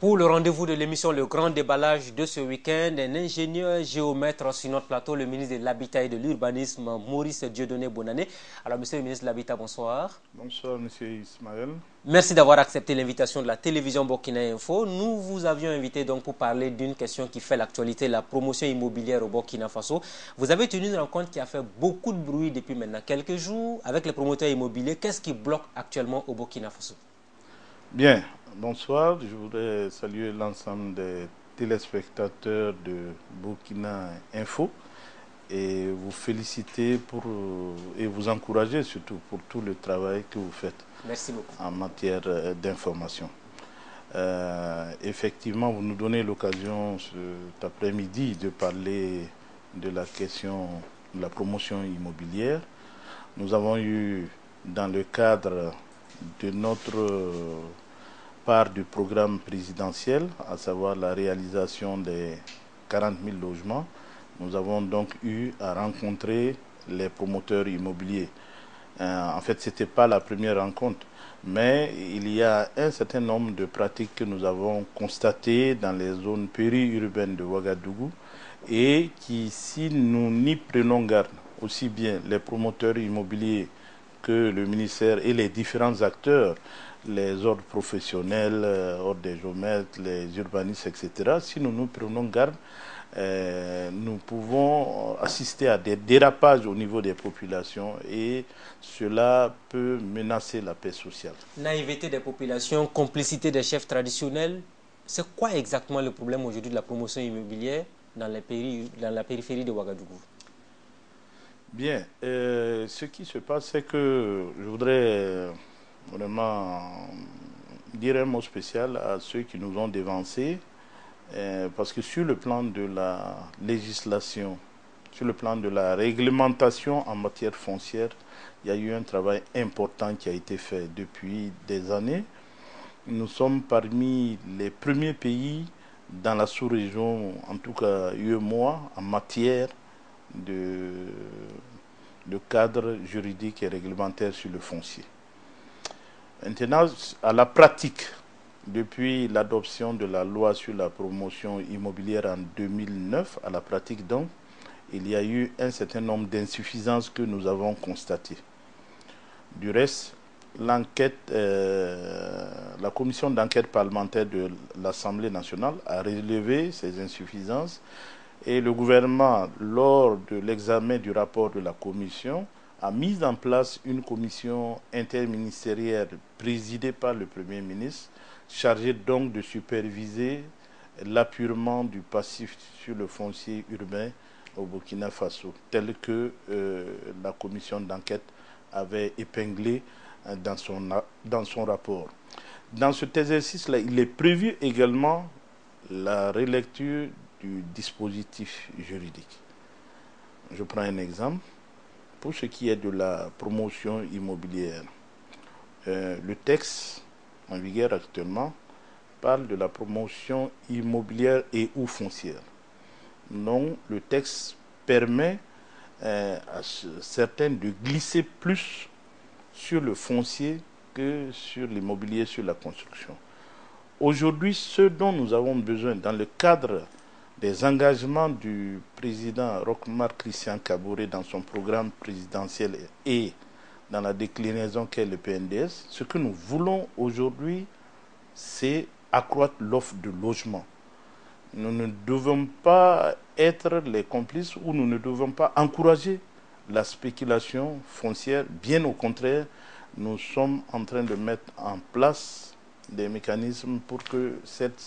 Pour le rendez-vous de l'émission Le Grand Déballage de ce week-end, un ingénieur géomètre sur notre plateau, le ministre de l'Habitat et de l'Urbanisme, Maurice Dieudonné Bonannay. Alors, monsieur le ministre de l'Habitat, bonsoir. Bonsoir, monsieur Ismaël. Merci d'avoir accepté l'invitation de la télévision Burkina Info. Nous vous avions invité donc pour parler d'une question qui fait l'actualité, la promotion immobilière au Burkina Faso. Vous avez tenu une rencontre qui a fait beaucoup de bruit depuis maintenant quelques jours avec les promoteurs immobiliers. Qu'est-ce qui bloque actuellement au Burkina Faso? Bien, bonsoir. Je voudrais saluer l'ensemble des téléspectateurs de Burkina Info et vous féliciter et vous encourager surtout pour tout le travail que vous faites. Merci beaucoup. En matière d'information. Effectivement, vous nous donnez l'occasion cet après-midi de parler de la question de la promotion immobilière. Nous avons eu, dans le cadre de notre part du programme présidentiel, à savoir la réalisation des 40 000 logements, nous avons donc eu à rencontrer les promoteurs immobiliers. En fait, ce n'était pas la première rencontre, mais il y a un certain nombre de pratiques que nous avons constatées dans les zones périurbaines de Ouagadougou et qui, si nous n'y prenons garde, aussi bien les promoteurs immobiliers que le ministère et les différents acteurs, les ordres professionnels, ordres des géomètres, les urbanistes, etc., si nous nous prenons garde, nous pouvons assister à des dérapages au niveau des populations et cela peut menacer la paix sociale. Naïveté des populations, complicité des chefs traditionnels, c'est quoi exactement le problème aujourd'hui de la promotion immobilière dans la périphérie de Ouagadougou? Bien, ce qui se passe, c'est que je voudrais vraiment dire un mot spécial à ceux qui nous ont dévancés, parce que sur le plan de la législation, sur le plan de la réglementation en matière foncière, il y a eu un travail important qui a été fait depuis des années. Nous sommes parmi les premiers pays dans la sous-région, en tout cas UEMOA, en matière de cadre juridique et réglementaire sur le foncier. Maintenant, à la pratique, depuis l'adoption de la loi sur la promotion immobilière en 2009, à la pratique donc, il y a eu un certain nombre d'insuffisances que nous avons constatées. Du reste, la commission d'enquête parlementaire de l'Assemblée nationale a relevé ces insuffisances et le gouvernement, lors de l'examen du rapport de la commission, a mis en place une commission interministérielle présidée par le Premier ministre, chargée donc de superviser l'appurement du passif sur le foncier urbain au Burkina Faso, tel que la commission d'enquête avait épinglé dans son rapport. Dans cet exercice-là, il est prévu également la relecture du dispositif juridique. Je prends un exemple. Pour ce qui est de la promotion immobilière, le texte en vigueur actuellement parle de la promotion immobilière et ou foncière. Non, le texte permet à certains de glisser plus sur le foncier que sur l'immobilier, sur la construction. Aujourd'hui, ce dont nous avons besoin dans le cadre des engagements du président Roch-Marc Christian Kaboré dans son programme présidentiel et dans la déclinaison qu'est le PNDS, ce que nous voulons aujourd'hui, c'est accroître l'offre de logement. Nous ne devons pas être les complices ou nous ne devons pas encourager la spéculation foncière. Bien au contraire, nous sommes en train de mettre en place des mécanismes pour que cette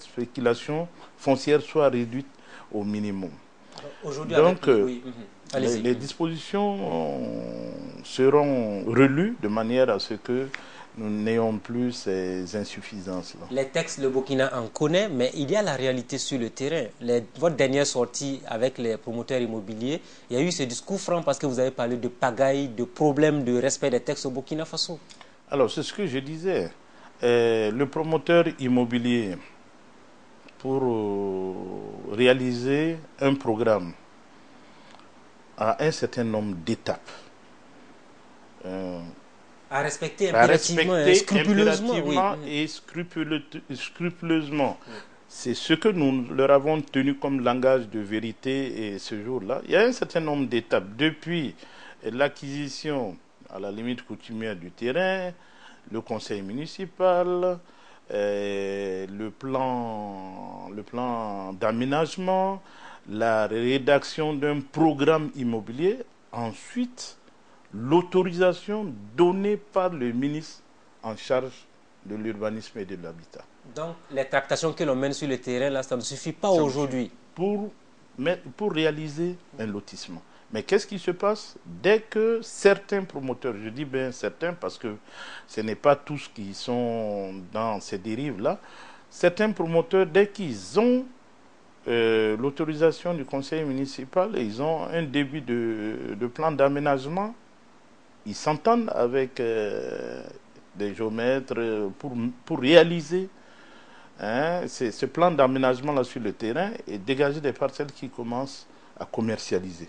spéculation foncière soit réduite au minimum. Donc, les dispositions seront relues de manière à ce que nous n'ayons plus ces insuffisances-là. Les textes, le Burkina en connaît, mais il y a la réalité sur le terrain. Votre dernière sortie avec les promoteurs immobiliers, il y a eu ce discours franc parce que vous avez parlé de pagaille, de problèmes de respect des textes au Burkina Faso. Alors, c'est ce que je disais. Le promoteur immobilier, pour réaliser un programme, a un certain nombre d'étapes. À respecter à impérativement, respecter scrupuleusement. impérativement Oui. et scrupuleusement. C'est ce que nous leur avons tenu comme langage de vérité et ce jour-là. Il y a un certain nombre d'étapes. Depuis l'acquisition, à la limite coutumière du terrain, le conseil municipal, le plan d'aménagement, la rédaction d'un programme immobilier, ensuite l'autorisation donnée par le ministre en charge de l'urbanisme et de l'habitat. Donc, les tractations que l'on mène sur le terrain, là, ça ne suffit pas Ça aujourd'hui. pour réaliser un lotissement. Mais qu'est-ce qui se passe dès que certains promoteurs, je dis bien certains parce que ce n'est pas tous qui sont dans ces dérives-là, certains promoteurs, dès qu'ils ont l'autorisation du conseil municipal et ils ont un début de plan d'aménagement, ils s'entendent avec des géomètres pour réaliser ce plan d'aménagement-là sur le terrain et dégager des parcelles qui commencent à commercialiser.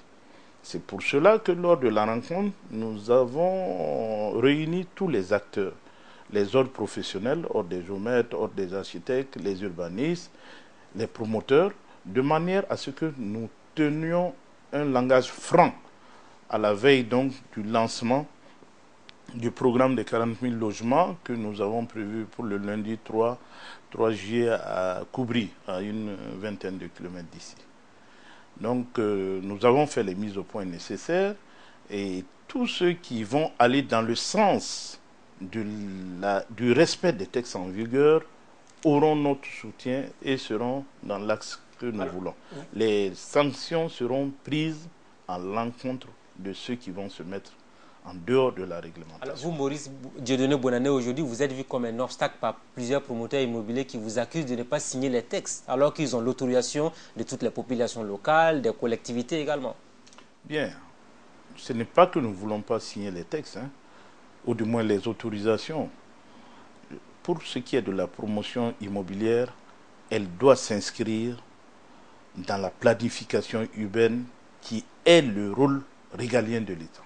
C'est pour cela que lors de la rencontre, nous avons réuni tous les acteurs, les ordres professionnels, ordre des géomètres, ordre des architectes, les urbanistes, les promoteurs, de manière à ce que nous tenions un langage franc à la veille donc du lancement du programme de 40 000 logements que nous avons prévu pour le lundi 3 juillet à Koubri, à une vingtaine de kilomètres d'ici. Donc nous avons fait les mises au point nécessaires et tous ceux qui vont aller dans le sens du respect des textes en vigueur auront notre soutien et seront dans l'axe que nous voulons. Les sanctions seront prises à l'encontre de ceux qui vont se mettre en dehors de la réglementation. Alors vous, Maurice Dieudonné Bonannay, aujourd'hui, vous êtes vu comme un obstacle par plusieurs promoteurs immobiliers qui vous accusent de ne pas signer les textes, alors qu'ils ont l'autorisation de toutes les populations locales, des collectivités également. Bien, ce n'est pas que nous ne voulons pas signer les textes, ou du moins les autorisations. Pour ce qui est de la promotion immobilière, elle doit s'inscrire dans la planification urbaine qui est le rôle régalien de l'État.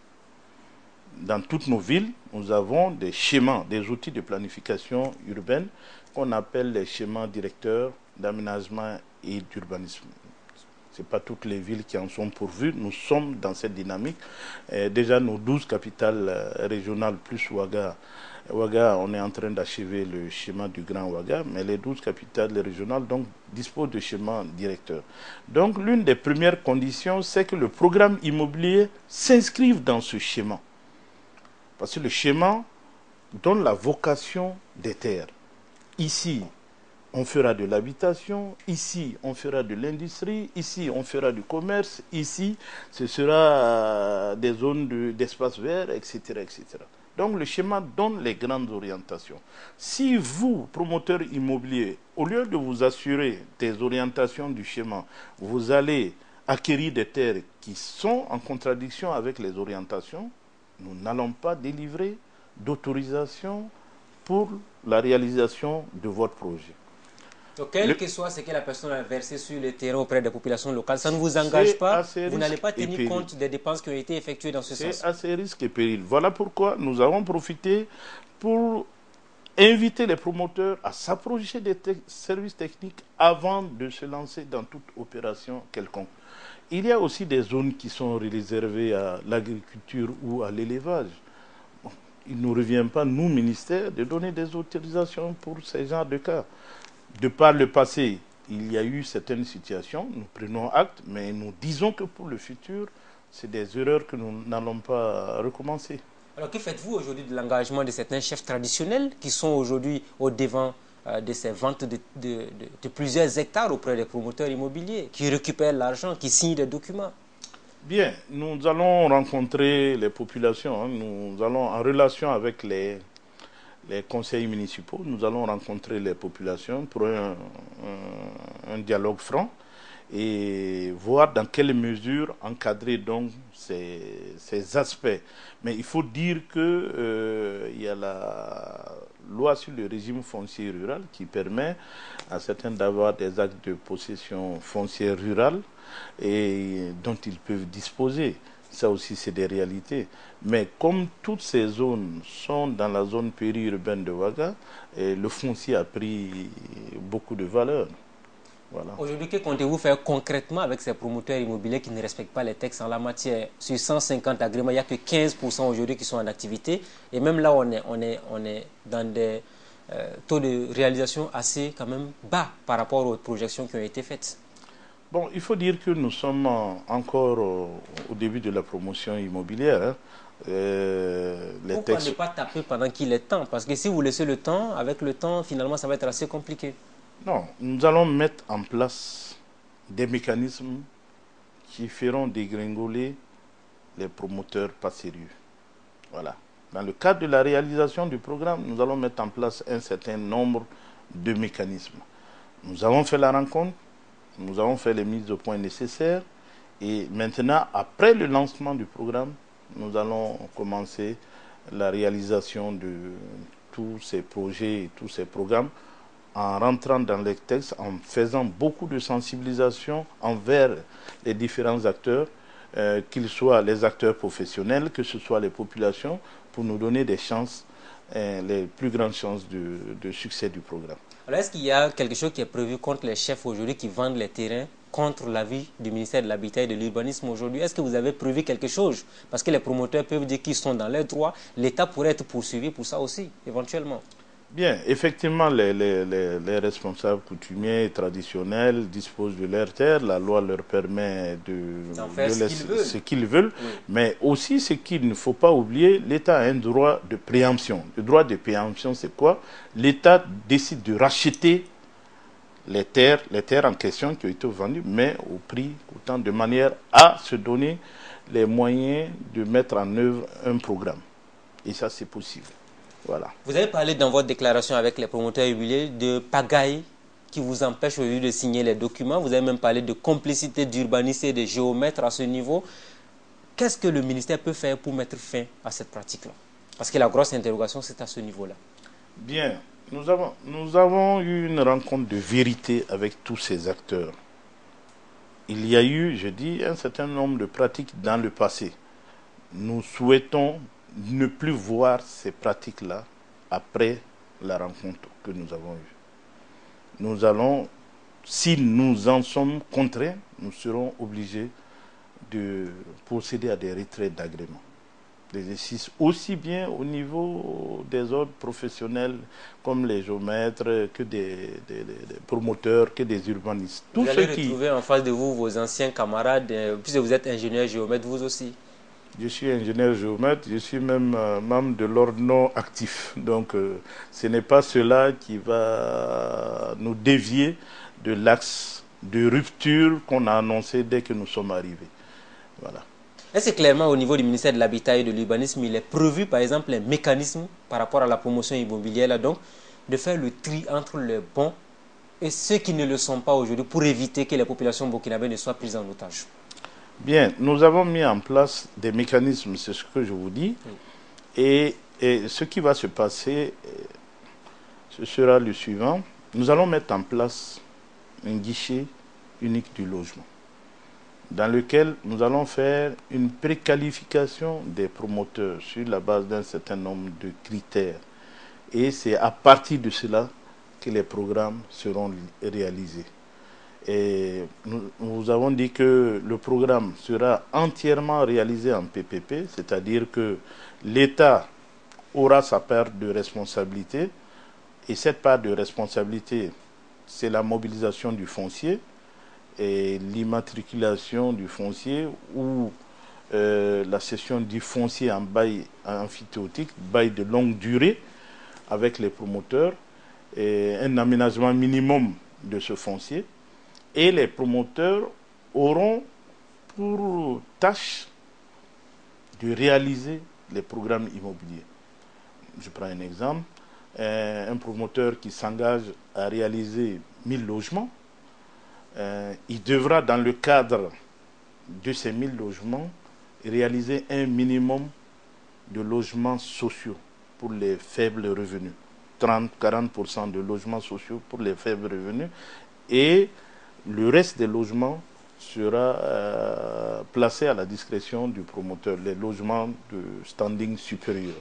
Dans toutes nos villes, nous avons des schémas, des outils de planification urbaine qu'on appelle les schémas directeurs d'aménagement et d'urbanisme. Ce n'est pas toutes les villes qui en sont pourvues. Nous sommes dans cette dynamique. Déjà, nos 12 capitales régionales plus Ouaga. Ouaga, on est en train d'achever le schéma du Grand Ouaga, mais les 12 capitales régionales donc, disposent de schémas directeurs. Donc, l'une des premières conditions, c'est que le programme immobilier s'inscrive dans ce schéma. Parce que le schéma donne la vocation des terres. Ici, on fera de l'habitation, ici, on fera de l'industrie, ici, on fera du commerce, ici, ce sera des zones d'espace vert, etc., etc. Donc, le schéma donne les grandes orientations. Si vous, promoteur immobilier, au lieu de vous assurer des orientations du schéma, vous allez acquérir des terres qui sont en contradiction avec les orientations, nous n'allons pas délivrer d'autorisation pour la réalisation de votre projet. Donc, quel que soit ce que la personne a versé sur le terrain auprès des populations locales, ça ne vous engage pas, vous n'allez pas tenir compte des dépenses qui ont été effectuées dans ce sens. C'est à ses risques et périls. Voilà pourquoi nous avons profité pour inviter les promoteurs à s'approcher des services techniques avant de se lancer dans toute opération quelconque. Il y a aussi des zones qui sont réservées à l'agriculture ou à l'élevage. Bon, il ne nous revient pas, nous, ministères, de donner des autorisations pour ces genres de cas. De par le passé, il y a eu certaines situations, nous prenons acte, mais nous disons que pour le futur, c'est des erreurs que nous n'allons pas recommencer. Alors, que faites-vous aujourd'hui de l'engagement de certains chefs traditionnels qui sont aujourd'hui au devant de ces ventes de plusieurs hectares auprès des promoteurs immobiliers, qui récupèrent l'argent, qui signent des documents? Bien, nous allons rencontrer les populations, nous allons en relation avec les conseils municipaux, nous allons rencontrer les populations pour un dialogue franc et voir dans quelle mesure encadrer donc ces aspects. Mais il faut dire que il y a la loi sur le régime foncier rural qui permet à certains d'avoir des actes de possession foncière rurale et dont ils peuvent disposer. Ça aussi, c'est des réalités. Mais comme toutes ces zones sont dans la zone périurbaine de Ouaga, le foncier a pris beaucoup de valeur. Voilà. Aujourd'hui, que comptez-vous faire concrètement avec ces promoteurs immobiliers qui ne respectent pas les textes en la matière? Sur 150 agréments, il n'y a que 15% aujourd'hui qui sont en activité. Et même là, on est dans des taux de réalisation assez quand même bas par rapport aux projections qui ont été faites. Bon, il faut dire que nous sommes encore au début de la promotion immobilière. Hein. Pourquoi ne pas taper pendant qu'il est temps? Parce que si vous laissez le temps, avec le temps, finalement, ça va être assez compliqué. Non, nous allons mettre en place des mécanismes qui feront dégringoler les promoteurs pas sérieux. Voilà. Dans le cadre de la réalisation du programme, nous allons mettre en place un certain nombre de mécanismes. Nous avons fait la rencontre, nous avons fait les mises au point nécessaires et maintenant, après le lancement du programme, nous allons commencer la réalisation de tous ces projets et tous ces programmes en rentrant dans les textes, en faisant beaucoup de sensibilisation envers les différents acteurs, qu'ils soient les acteurs professionnels, que ce soit les populations, pour nous donner des chances, les plus grandes chances de succès du programme. Alors, est-ce qu'il y a quelque chose qui est prévu contre les chefs aujourd'hui qui vendent les terrains contre l'avis du ministère de l'Habitat et de l'Urbanisme aujourd'hui? Est-ce que vous avez prévu quelque chose? Parce que les promoteurs peuvent dire qu'ils sont dans leurs droits. L'État pourrait être poursuivi pour ça aussi, éventuellement. Bien, effectivement, les responsables coutumiers et traditionnels disposent de leurs terres. La loi leur permet de faire ce qu'ils veulent. Oui. Mais aussi, ce qu'il ne faut pas oublier, l'État a un droit de préemption. Le droit de préemption, c'est quoi? L'État décide de racheter les terres en question qui ont été vendues, mais au prix coûtant, de manière à se donner les moyens de mettre en œuvre un programme. Et ça, c'est possible. Voilà. Vous avez parlé dans votre déclaration avec les promoteurs immobiliers de pagaille qui vous empêche aujourd'hui de signer les documents. Vous avez même parlé de complicité d'urbanistes et de géomètres à ce niveau. Qu'est-ce que le ministère peut faire pour mettre fin à cette pratique-là? Parce que la grosse interrogation, c'est à ce niveau-là. Bien, nous avons eu une rencontre de vérité avec tous ces acteurs. Il y a eu, je dis, un certain nombre de pratiques dans le passé. Nous souhaitons ne plus voir ces pratiques-là après la rencontre que nous avons eue. Nous allons, si nous en sommes contraints, nous serons obligés de procéder à des retraits d'agrément. Des exercices aussi bien au niveau des ordres professionnels comme les géomètres, que des promoteurs, que des urbanistes. Vous allez retrouver en face de vous vos anciens camarades, puisque vous êtes ingénieur géomètre, vous aussi. Je suis ingénieur géomètre, je suis même membre de l'ordre non actif. Donc ce n'est pas cela qui va nous dévier de l'axe de rupture qu'on a annoncé dès que nous sommes arrivés. Voilà. Est-ce que clairement au niveau du ministère de l'Habitat et de l'Urbanisme, il est prévu par exemple un mécanisme par rapport à la promotion immobilière, là, donc, de faire le tri entre les bons et ceux qui ne le sont pas aujourd'hui pour éviter que les populations burkinabées ne soient prises en otage? Bien, nous avons mis en place des mécanismes, c'est ce que je vous dis, et ce qui va se passer, ce sera le suivant. Nous allons mettre en place un guichet unique du logement, dans lequel nous allons faire une préqualification des promoteurs sur la base d'un certain nombre de critères. Et c'est à partir de cela que les programmes seront réalisés. Et nous avons dit que le programme sera entièrement réalisé en PPP, c'est-à-dire que l'État aura sa part de responsabilité, et cette part de responsabilité, c'est la mobilisation du foncier et l'immatriculation du foncier ou la cession du foncier en bail amphithéotique, bail de longue durée avec les promoteurs, et un aménagement minimum de ce foncier. Et les promoteurs auront pour tâche de réaliser les programmes immobiliers. Je prends un exemple. Un promoteur qui s'engage à réaliser 1000 logements, il devra, dans le cadre de ces 1000 logements, réaliser un minimum de logements sociaux pour les faibles revenus. 30-40% de logements sociaux pour les faibles revenus. Et le reste des logements sera placé à la discrétion du promoteur, les logements de standing supérieur.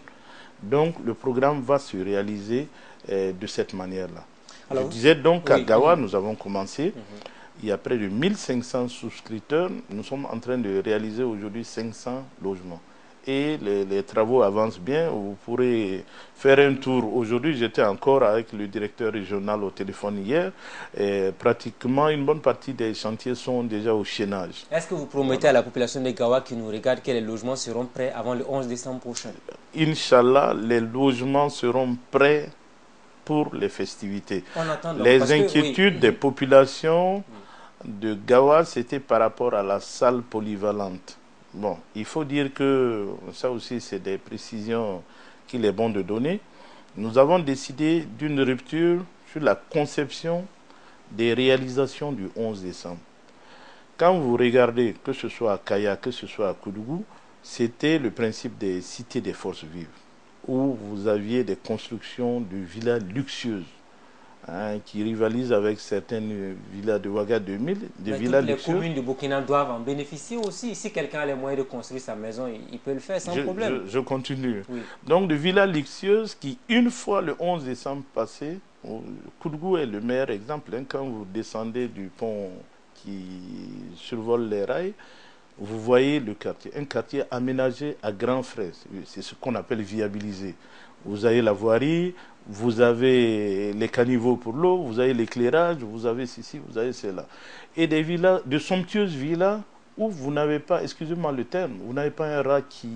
Donc le programme va se réaliser de cette manière-là. Je disais donc qu'à Gawa, nous avons commencé. Il y a près de 1500 souscripteurs. Nous sommes en train de réaliser aujourd'hui 500 logements. Et les travaux avancent bien. Vous pourrez faire un tour. Aujourd'hui, j'étais encore avec le directeur régional au téléphone hier. Et pratiquement, une bonne partie des chantiers sont déjà au chaînage. Est-ce que vous promettez à la population de Gawa qui nous regarde que les logements seront prêts avant le 11 décembre prochain? Inch'Allah, les logements seront prêts pour les festivités. Les inquiétudes des populations de Gawa, c'était par rapport à la salle polyvalente. Bon, il faut dire que ça aussi, c'est des précisions qu'il est bon de donner. Nous avons décidé d'une rupture sur la conception des réalisations du 11 décembre. Quand vous regardez, que ce soit à Kaya, que ce soit à Koudougou, c'était le principe des cités des forces vives, où vous aviez des constructions de villas luxueuses, qui rivalisent avec certaines villas de Ouaga 2000, des villas luxueuses. Les communes de Burkina doivent en bénéficier aussi. Si quelqu'un a les moyens de construire sa maison, il peut le faire sans problème. Je continue. Oui. Donc, de villas luxueuses qui, une fois le 11 décembre passé, Koudougou est le meilleur exemple. Quand vous descendez du pont qui survole les rails, vous voyez le quartier. Un quartier aménagé à grands frais. C'est ce qu'on appelle viabiliser. Vous avez la voirie, vous avez les caniveaux pour l'eau, vous avez l'éclairage, vous avez ceci, vous avez cela. Et des villas, de somptueuses villas où vous n'avez pas, excusez-moi le terme, vous n'avez pas un rat qui...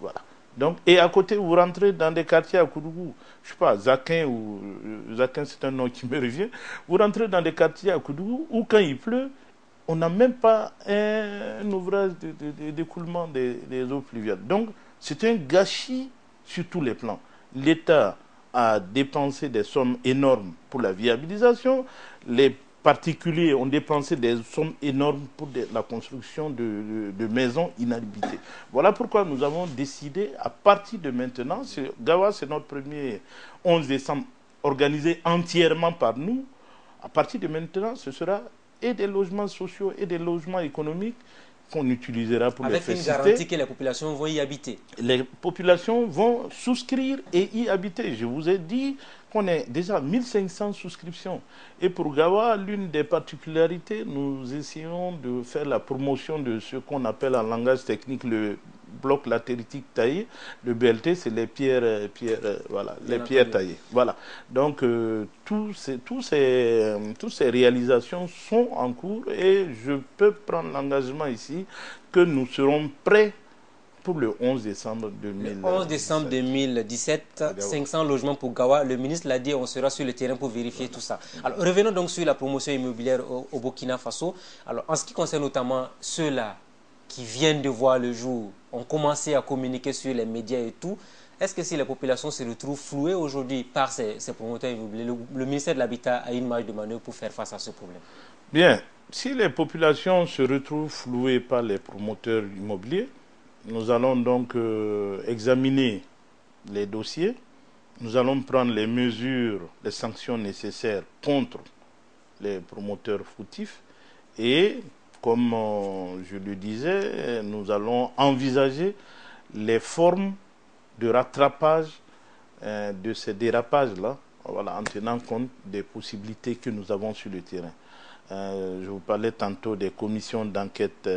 Voilà. Donc, et à côté, vous rentrez dans des quartiers à Koudougou, je ne sais pas, Zakin, c'est un nom qui me revient, vous rentrez dans des quartiers à Koudougou où quand il pleut, on n'a même pas un ouvrage d'écoulement des eaux pluviales. Donc, c'est un gâchis sur tous les plans. L'État a dépensé des sommes énormes pour la viabilisation. Les particuliers ont dépensé des sommes énormes pour la construction de maisons inhabitées. Voilà pourquoi nous avons décidé, à partir de maintenant, Gawa, c'est notre premier 11 décembre organisé entièrement par nous. À partir de maintenant, ce sera et des logements sociaux et des logements économiques qu'on utilisera pour les festivités. Avec une garantie que les populations vont y habiter. Les populations vont souscrire et y habiter. Je vous ai dit qu'on est déjà 1500 souscriptions. Et pour Gawa, l'une des particularités, nous essayons de faire la promotion de ce qu'on appelle en langage technique le bloc latéritique taillé. Le BLT, c'est les pierres taillées. Voilà. Donc, toutes ces réalisations sont en cours et je peux prendre l'engagement ici que nous serons prêts pour le 11 décembre 2017. Le 11 décembre 2017, 500 logements pour Gawa. Le ministre l'a dit, on sera sur le terrain pour vérifier tout ça. Alors, revenons donc sur la promotion immobilière au Burkina Faso. Alors, en ce qui concerne notamment ceux-là qui viennent de voir le jour, ont commencé à communiquer sur les médias et tout, est-ce que si la population se retrouve flouée aujourd'hui par ces promoteurs immobiliers, le ministère de l'Habitat a une marge de manœuvre pour faire face à ce problème? Bien, si les populations se retrouvent flouées par les promoteurs immobiliers, nous allons donc examiner les dossiers, nous allons prendre les mesures, les sanctions nécessaires contre les promoteurs fautifs et, comme je le disais, nous allons envisager les formes de rattrapage de ces dérapages-là, voilà, en tenant compte des possibilités que nous avons sur le terrain. Je vous parlais tantôt des commissions d'enquête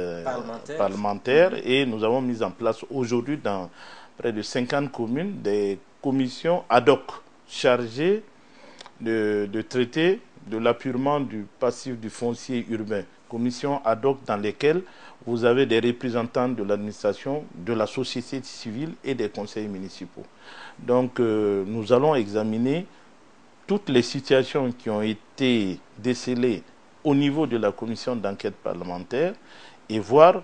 parlementaires et nous avons mis en place aujourd'hui dans près de 50 communes des commissions ad hoc chargées de traiter de l'appurement du passif du foncier urbain. Commissions ad hoc dans lesquelles vous avez des représentants de l'administration, de la société civile et des conseils municipaux. Donc nous allons examiner toutes les situations qui ont été décelées au niveau de la commission d'enquête parlementaire et voir,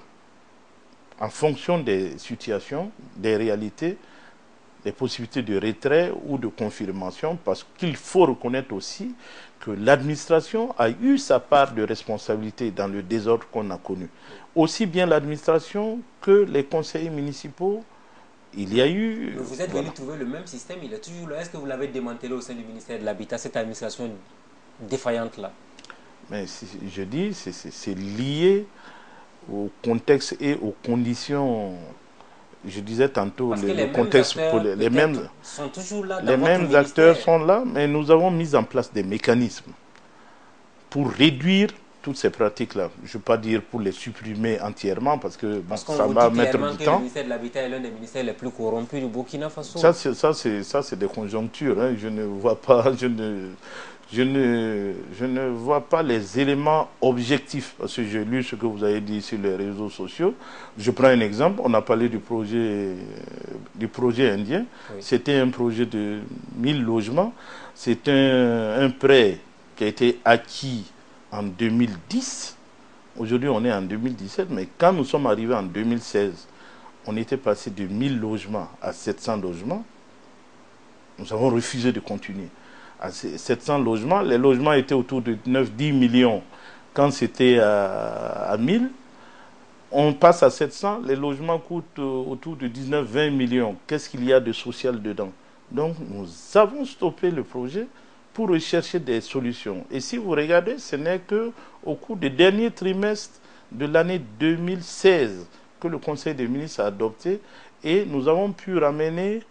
en fonction des situations, des réalités, les possibilités de retrait ou de confirmation, parce qu'il faut reconnaître aussi que l'administration a eu sa part de responsabilité dans le désordre qu'on a connu. Aussi bien l'administration que les conseillers municipaux, il y a eu... Mais vous êtes venu trouver le même système, il est toujours là. Est-ce que vous l'avez démantelé au sein du ministère de l'Habitat, cette administration défaillante-là? Mais je dis, c'est lié au contexte et aux conditions. Je disais tantôt, Parce que les le mêmes contexte, acteurs les mêmes, sont toujours là dans les votre mêmes acteurs ministère. sont là, mais nous avons mis en place des mécanismes pour réduire toutes ces pratiques-là. Je ne veux pas dire pour les supprimer entièrement, parce que bon, Parce qu'on ça vous dit va mettre clairement du que le temps. ministère de l'Habitat est l'un des ministères les plus corrompus du Burkina Faso. Ça, c'est des conjonctures. Hein. Je ne vois pas, je ne vois pas les éléments objectifs. Parce que j'ai lu ce que vous avez dit sur les réseaux sociaux. Je prends un exemple. On a parlé du projet indien. Oui. C'était un projet de 1000 logements. C'est un prêt qui a été acquis en 2010. Aujourd'hui, on est en 2017. Mais quand nous sommes arrivés en 2016, on était passé de 1000 logements à 700 logements. Nous avons refusé de continuer. À ces 700 logements, les logements étaient autour de 9-10 millions quand c'était à 1000. On passe à 700, les logements coûtent autour de 19-20 millions. Qu'est-ce qu'il y a de social dedans? Donc nous avons stoppé le projet pour rechercher des solutions. Et si vous regardez, ce n'est qu'au cours des derniers trimestres de l'année 2016 que le Conseil des ministres a adopté et nous avons pu ramener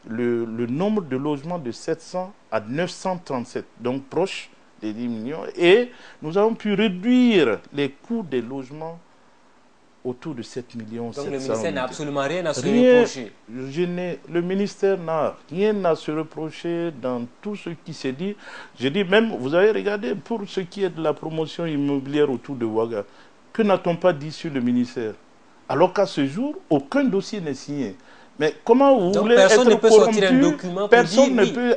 le nombre de logements de 700 à 937, donc proche des 10 millions. Et nous avons pu réduire les coûts des logements autour de 7 millions. Donc le ministère n'a absolument rien à se Rien, reprocher. le ministère n'a rien à se reprocher dans tout ce qui s'est dit. Je dis même, vous avez regardé pour ce qui est de la promotion immobilière autour de Ouaga, que n'a-t-on pas dit sur le ministère? Alors qu'à ce jour, aucun dossier n'est signé. Mais comment vous Donc voulez personne être ne peut corrompu? sortir un document pour Personne dire ne peut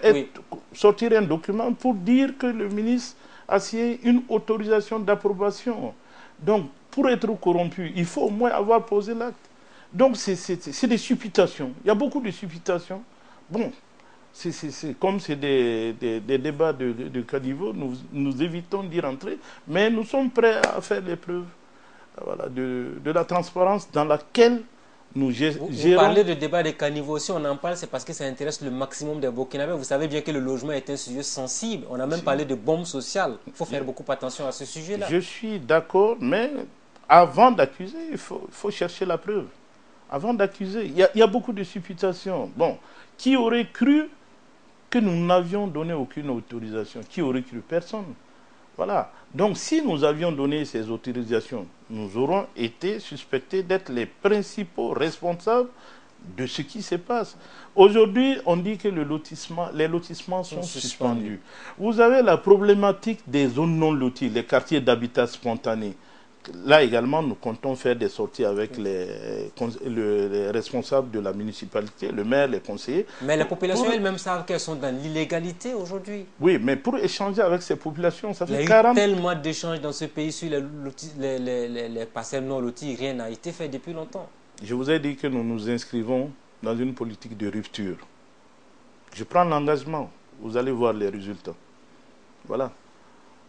sortir un document pour dire que le ministre a signé une autorisation d'approbation. Donc, pour être corrompu, il faut au moins avoir posé l'acte. Donc, c'est des supputations. Il y a beaucoup de supputations. Bon, comme c'est des débats de caniveau, nous évitons d'y rentrer, mais nous sommes prêts à faire les preuves voilà, de la transparence dans laquelle nous gérons. Vous parlez de débat des caniveaux. Si on en parle, c'est parce que ça intéresse le maximum des Burkinabés. Vous savez bien que le logement est un sujet sensible. On a même parlé de bombes sociales. Il faut faire beaucoup attention à ce sujet-là. Je suis d'accord, mais avant d'accuser, il faut chercher la preuve. Avant d'accuser, il y a beaucoup de supputations. Bon, qui aurait cru que nous n'avions donné aucune autorisation? Qui aurait cru? Personne. Voilà. Donc, si nous avions donné ces autorisations, nous aurons été suspectés d'être les principaux responsables de ce qui se passe. Aujourd'hui, on dit que les lotissements sont suspendus. Vous avez la problématique des zones non loties, les quartiers d'habitat spontané. Là également, nous comptons faire des sorties avec les responsables de la municipalité, le maire, les conseillers. Mais les populations elles-mêmes savent qu'elles sont dans l'illégalité aujourd'hui. Oui, mais pour échanger avec ces populations, ça fait 40 ans. Il y a eu tellement d'échanges dans ce pays sur les parcelles non loties, rien n'a été fait depuis longtemps. Je vous ai dit que nous nous inscrivons dans une politique de rupture. Je prends l'engagement, vous allez voir les résultats. Voilà.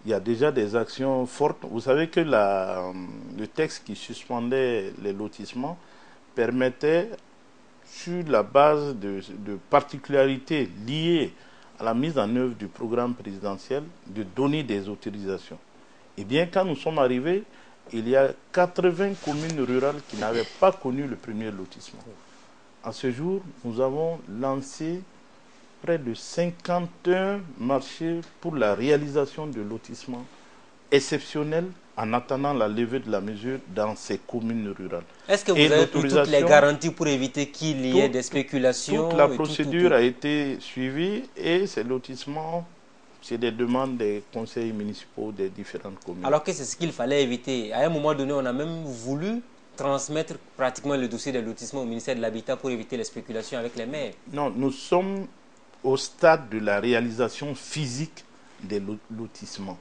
Il y a déjà des actions fortes. Vous savez que le texte qui suspendait les lotissements permettait, sur la base de particularités liées à la mise en œuvre du programme présidentiel, de donner des autorisations. Eh bien, quand nous sommes arrivés, il y a 80 communes rurales qui n'avaient pas connu le premier lotissement. À ce jour, nous avons lancé près de 51 marchés pour la réalisation de lotissements exceptionnels en attendant la levée de la mesure dans ces communes rurales. Est-ce que vous avez pris toutes les garanties pour éviter qu'il y ait des spéculations? Toute la procédure a été suivie et ces lotissements, c'est des demandes des conseils municipaux des différentes communes. Alors que c'est ce qu'il fallait éviter. À un moment donné, on a même voulu transmettre pratiquement le dossier des lotissements au ministère de l'Habitat pour éviter les spéculations avec les maires. Non, nous sommes au stade de la réalisation physique des lotissements.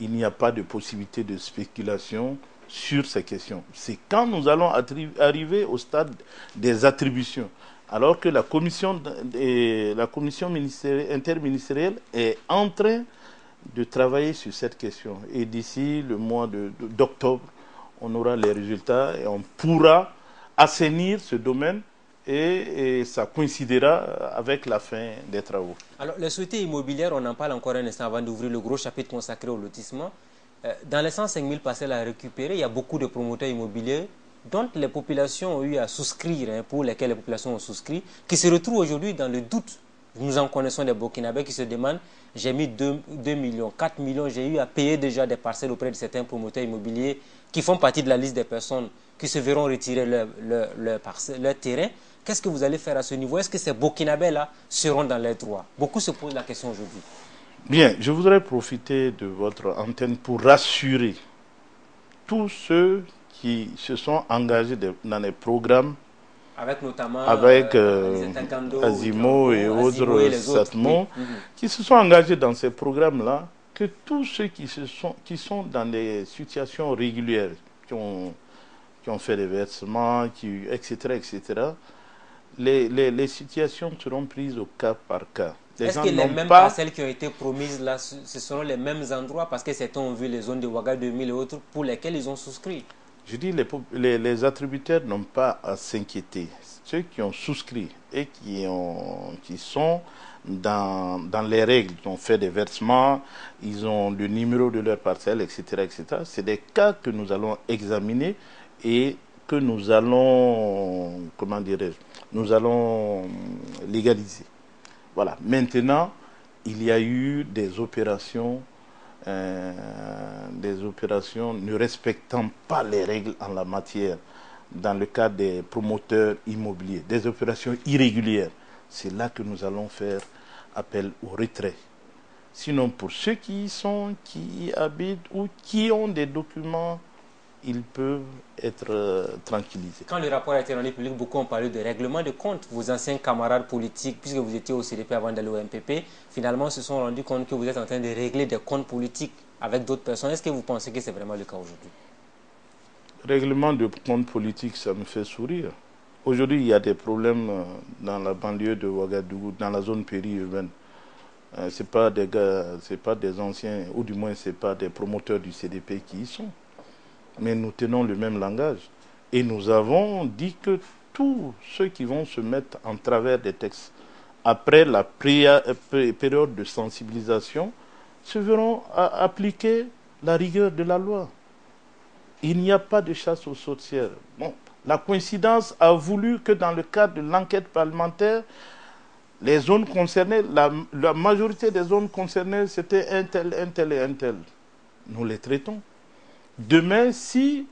Il n'y a pas de possibilité de spéculation sur ces questions. C'est quand nous allons arriver au stade des attributions, alors que la commission interministérielle est en train de travailler sur cette question. Et d'ici le mois d'octobre, on aura les résultats et on pourra assainir ce domaine et ça coïncidera avec la fin des travaux. Alors, les sociétés immobilières, on en parle encore un instant avant d'ouvrir le gros chapitre consacré au lotissement. Dans les 105 000 parcelles à récupérer, il y a beaucoup de promoteurs immobiliers dont les populations ont eu à souscrire, pour lesquels les populations ont souscrit, qui se retrouvent aujourd'hui dans le doute. Nous en connaissons des Burkinabés qui se demandent, j'ai mis 2 millions, 4 millions, j'ai eu à payer déjà des parcelles auprès de certains promoteurs immobiliers qui font partie de la liste des personnes qui se verront retirer leur terrain. Qu'est-ce que vous allez faire à ce niveau? Est-ce que ces Burkinabés-là seront dans les droits? Beaucoup se posent la question aujourd'hui. Bien, je voudrais profiter de votre antenne pour rassurer tous ceux qui se sont engagés dans les programmes avec notamment Azimo et autres Satmo, qui se sont engagés dans ces programmes-là, que tous ceux qui sont dans des situations régulières, qui ont fait des versements, etc., les situations seront prises au cas par cas. Est-ce que les mêmes parcelles qui ont été promises là, ce seront les mêmes endroits? Parce que certains ont vu les zones de Ouaga 2000 et autres pour lesquelles ils ont souscrit. Je dis les attributaires n'ont pas à s'inquiéter. Ceux qui ont souscrit et qui sont dans les règles, ils ont fait des versements, ils ont le numéro de leur parcelle, etc., c'est des cas que nous allons examiner et que nous allons, nous allons légaliser. Voilà. Maintenant, il y a eu des opérations ne respectant pas les règles en la matière dans le cadre des promoteurs immobiliers, des opérations irrégulières. C'est là que nous allons faire appel au retrait. Sinon, pour ceux qui habitent ou qui ont des documents, ils peuvent être tranquillisés. Quand le rapport a été rendu public, beaucoup ont parlé de règlement de compte. Vos anciens camarades politiques, puisque vous étiez au CDP avant d'aller au MPP, finalement se sont rendus compte que vous êtes en train de régler des comptes politiques avec d'autres personnes. Est-ce que vous pensez que c'est vraiment le cas aujourd'hui? Règlement de compte politique, ça me fait sourire. Aujourd'hui, il y a des problèmes dans la banlieue de Ouagadougou, dans la zone périurbaine. Ce n'est pas des gars, c'est pas des anciens, ou du moins ce n'est pas des promoteurs du CDP qui y sont. Mais nous tenons le même langage. Et nous avons dit que tous ceux qui vont se mettre en travers des textes, après la période de sensibilisation, se verront appliquer la rigueur de la loi. Il n'y a pas de chasse aux sorcières. Bon, la coïncidence a voulu que dans le cadre de l'enquête parlementaire, les zones concernées, la majorité des zones concernées, c'était un tel et un tel. Nous les traitons. Demain, si...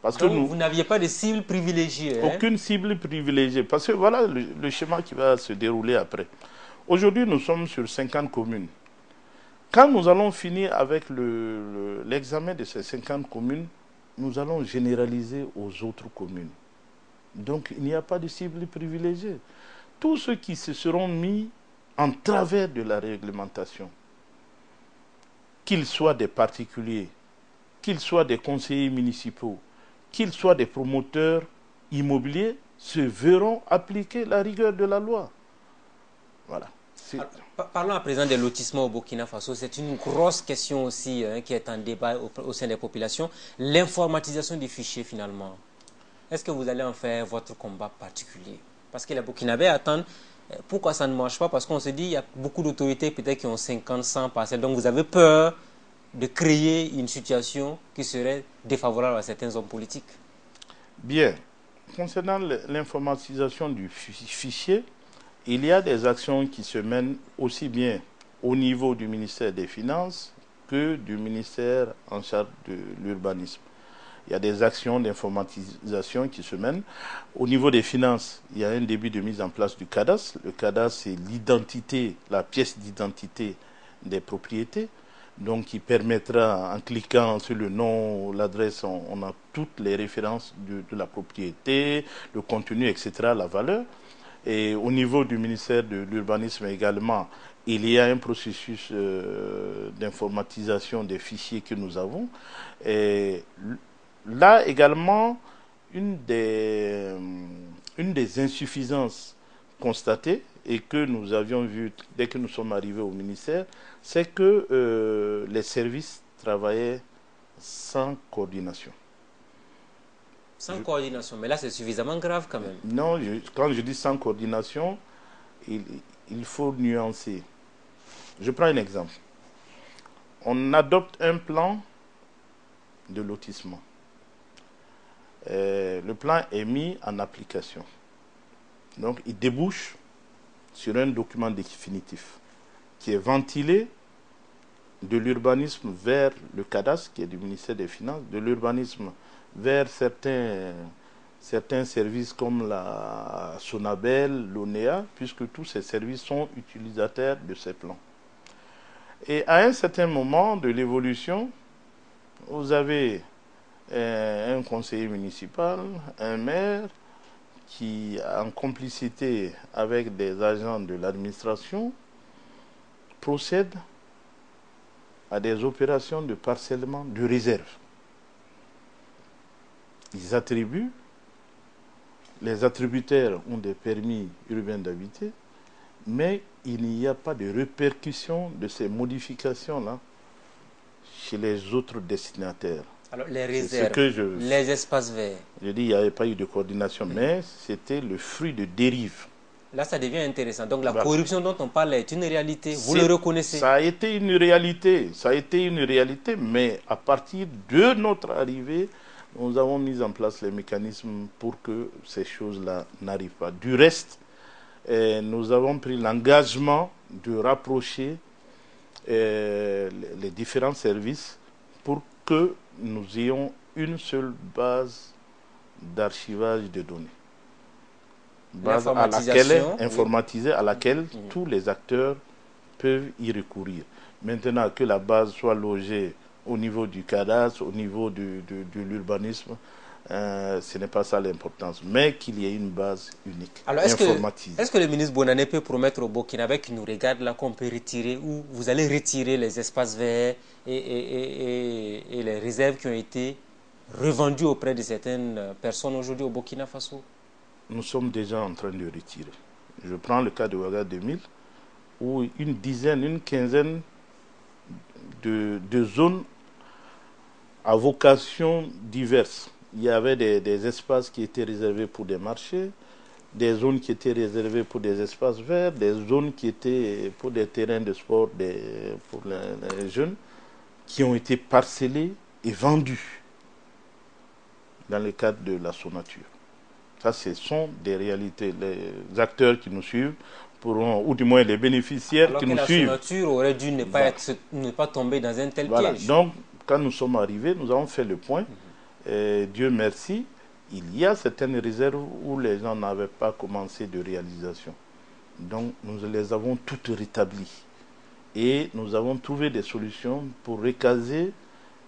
Parce donc, que vous n'aviez pas de cible privilégiée. Aucune cible privilégiée. Parce que voilà le schéma qui va se dérouler après. Aujourd'hui, nous sommes sur 50 communes. Quand nous allons finir avec l'examen de ces 50 communes, nous allons généraliser aux autres communes. Donc, il n'y a pas de cible privilégiée. Tous ceux qui se seront mis en travers de la réglementation, qu'ils soient des particuliers, qu'ils soient des conseillers municipaux, qu'ils soient des promoteurs immobiliers, se verront appliquer la rigueur de la loi. Voilà. Alors, parlons à présent des lotissements au Burkina Faso. C'est une grosse question aussi qui est en débat au sein des populations. L'informatisation des fichiers finalement. Est-ce que vous allez en faire votre combat particulier? Parce que les Burkinabés attendent. Pourquoi ça ne marche pas? Parce qu'on se dit qu'il y a beaucoup d'autorités peut-être qui ont 50, 100 parcelles. Donc vous avez peur de créer une situation qui serait défavorable à certains hommes politiques. Bien. Concernant l'informatisation du fichier, il y a des actions qui se mènent aussi bien au niveau du ministère des Finances que du ministère en charge de l'urbanisme. Il y a des actions d'informatisation qui se mènent. Au niveau des finances, il y a un début de mise en place du cadastre. Le cadastre, c'est l'identité, la pièce d'identité des propriétés. Donc, qui permettra, en cliquant sur le nom, l'adresse, on a toutes les références de la propriété, le contenu, etc., la valeur. Et au niveau du ministère de l'Urbanisme également, il y a un processus d'informatisation des fichiers que nous avons. Et là également, une des insuffisances constatées et que nous avions vues dès que nous sommes arrivés au ministère, c'est que les services travaillaient sans coordination. Sans coordination, mais là c'est suffisamment grave quand même. Non, quand je dis sans coordination, il faut nuancer. Je prends un exemple. On adopte un plan de lotissement. Le plan est mis en application. Donc, il débouche sur un document définitif qui est ventilé de l'urbanisme vers le cadastre, qui est du ministère des Finances, de l'urbanisme vers certains services comme la Sonabel, l'ONEA, puisque tous ces services sont utilisateurs de ces plans. Et à un certain moment de l'évolution, vous avez un conseiller municipal, un maire, qui, en complicité avec des agents de l'administration, procède à des opérations de parcellement de réserve. Ils attribuent, les attributaires ont des permis urbains d'habiter, mais il n'y a pas de répercussion de ces modifications-là chez les autres destinataires. Alors les réserves, les espaces verts. Je dis il n'y avait pas eu de coordination, mais c'était le fruit de dérives. Là, ça devient intéressant. Donc la corruption dont on parle est une réalité. Vous le reconnaissez? Ça a été une réalité. Ça a été une réalité, mais à partir de notre arrivée, nous avons mis en place les mécanismes pour que ces choses-là n'arrivent pas. Du reste, nous avons pris l'engagement de rapprocher les différents services pour que nous ayons une seule base d'archivage de données. Base à laquelle, informatisée, à laquelle tous les acteurs peuvent y recourir. Maintenant, que la base soit logée au niveau du cadastre, au niveau de l'urbanisme, ce n'est pas ça l'importance, mais qu'il y ait une base unique, alors, informatisée. Est-ce que le ministre Bonané peut promettre au Burkinabé qui nous regarde là qu'on peut retirer, ou vous allez retirer les espaces verts et les réserves qui ont été revendues auprès de certaines personnes aujourd'hui au Burkina Faso? Nous sommes déjà en train de retirer. Je prends le cas de Ouaga 2000, où une quinzaine de zones à vocation diverse. Il y avait des espaces qui étaient réservés pour des marchés, des zones qui étaient réservées pour des espaces verts, des zones qui étaient pour des terrains de sport pour les jeunes, qui ont été parcellés et vendus dans le cadre de la Sonature. Ça, ce sont des réalités. Les acteurs qui nous suivent pourront, ou du moins les bénéficiaires qui nous suivent. La Sonature aurait dû ne pas tomber dans un tel piège. Donc, quand nous sommes arrivés, nous avons fait le point. Et Dieu merci, il y a certaines réserves où les gens n'avaient pas commencé de réalisation. Donc, nous les avons toutes rétablies. Et nous avons trouvé des solutions pour recaser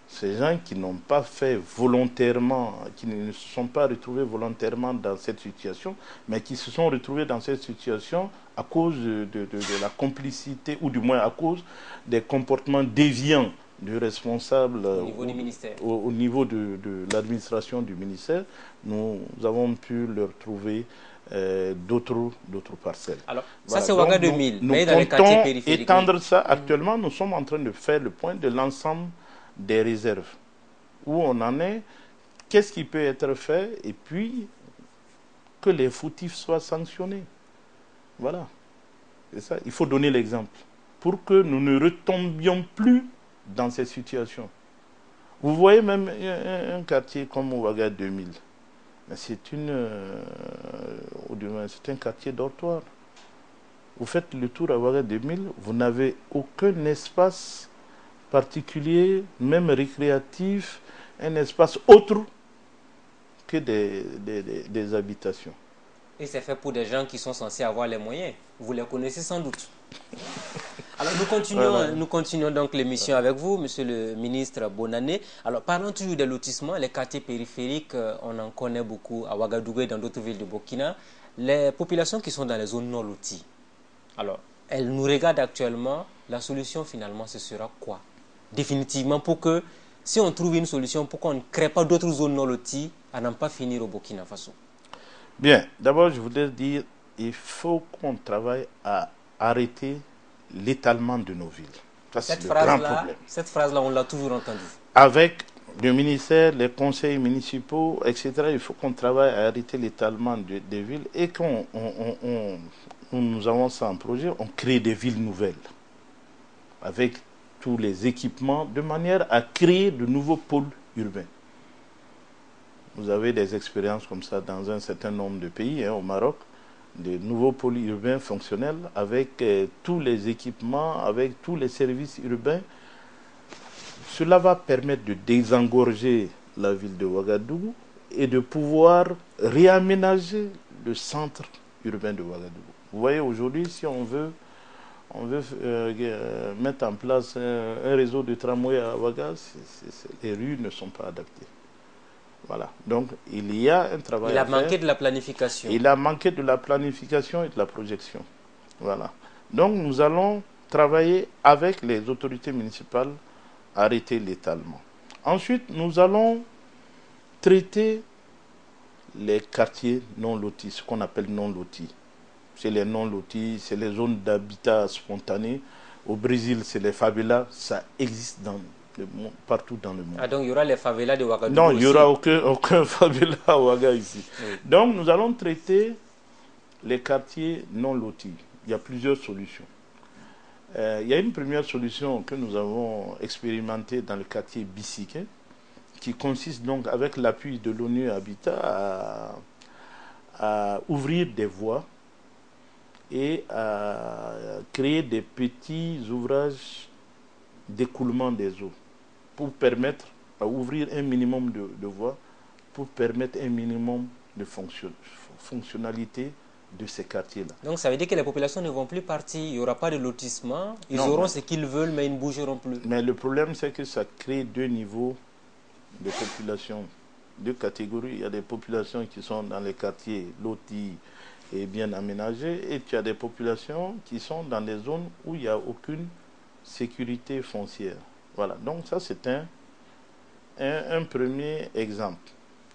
ces gens qui n'ont pas fait volontairement, qui ne se sont pas retrouvés volontairement dans cette situation, mais qui se sont retrouvés dans cette situation à cause de la complicité, ou du moins à cause des comportements déviants du responsable au niveau du ministère. Au niveau de l'administration du ministère. Nous avons pu leur trouver d'autres parcelles. Alors, voilà. Ça c'est Ouaga 2000, mais dans les quartiers périphériques. Étendre ça. Actuellement, nous sommes en train de faire le point de l'ensemble des réserves. Où on en est, qu'est-ce qui peut être fait, et puis que les fautifs soient sanctionnés. Voilà. C'est ça. Il faut donner l'exemple pour que nous ne retombions plus dans ces situations. Vous voyez même un quartier comme Ouaga 2000. C'est un quartier dortoir. Vous faites le tour à Ouaga 2000, vous n'avez aucun espace particulier, même récréatif, un espace autre que des habitations. Et c'est fait pour des gens qui sont censés avoir les moyens. Vous les connaissez sans doute. Alors nous continuons donc l'émission avec vous, monsieur le ministre Bonané. Alors parlons toujours des lotissements, les quartiers périphériques, on en connaît beaucoup à Ouagadougou et dans d'autres villes de Burkina. Les populations qui sont dans les zones non loties, alors elles nous regardent actuellement, la solution finalement ce sera quoi? Définitivement, pour que si on trouve une solution, pour qu'on ne crée pas d'autres zones non loties à n'en pas finir au Burkina Faso. Bien, d'abord je voudrais dire, il faut qu'on travaille à arrêter l'étalement de nos villes. Ça, c'est le grand problème. Cette phrase-là, on l'a toujours entendue. Avec le ministère, les conseils municipaux, etc., il faut qu'on travaille à arrêter l'étalement des villes et qu'on nous avons ça en projet, on crée des villes nouvelles avec tous les équipements de manière à créer de nouveaux pôles urbains. Vous avez des expériences comme ça dans un certain nombre de pays, au Maroc, de nouveaux pôles urbains fonctionnels avec tous les équipements, avec tous les services urbains. Cela va permettre de désengorger la ville de Ouagadougou et de pouvoir réaménager le centre urbain de Ouagadougou. Vous voyez, aujourd'hui, si on veut mettre en place un réseau de tramway à Ouaga, les rues ne sont pas adaptées. Voilà. Donc, il y a un travail à faire. Il a manqué de la planification. Il a manqué de la planification et de la projection. Voilà. Donc, nous allons travailler avec les autorités municipales à arrêter l'étalement. Ensuite, nous allons traiter les quartiers non lotis, ce qu'on appelle non lotis. C'est les non lotis, c'est les zones d'habitat spontané. Au Brésil, c'est les favelas. Ça existe partout dans le monde. Ah, donc il y aura les favelas de Ouagadougou. Non, il n'y aura aucun favela à Ouaga ici. Oui. Donc nous allons traiter les quartiers non lotis. Il y a plusieurs solutions. Il y a une première solution que nous avons expérimentée dans le quartier Bissiké, qui consiste donc, avec l'appui de l'ONU Habitat, à ouvrir des voies et à créer des petits ouvrages d'écoulement des eaux pour permettre à ouvrir un minimum de voies pour permettre un minimum de fonctionnalité de ces quartiers-là. Donc ça veut dire que les populations ne vont plus partir, il n'y aura pas de lotissement, ils auront ce qu'ils veulent mais ils ne bougeront plus. Mais le problème c'est que ça crée deux niveaux de population, deux catégories. Il y a des populations qui sont dans les quartiers lotis et bien aménagés et tu as des populations qui sont dans des zones où il n'y a aucune sécurité foncière. Voilà, donc ça c'est un premier exemple.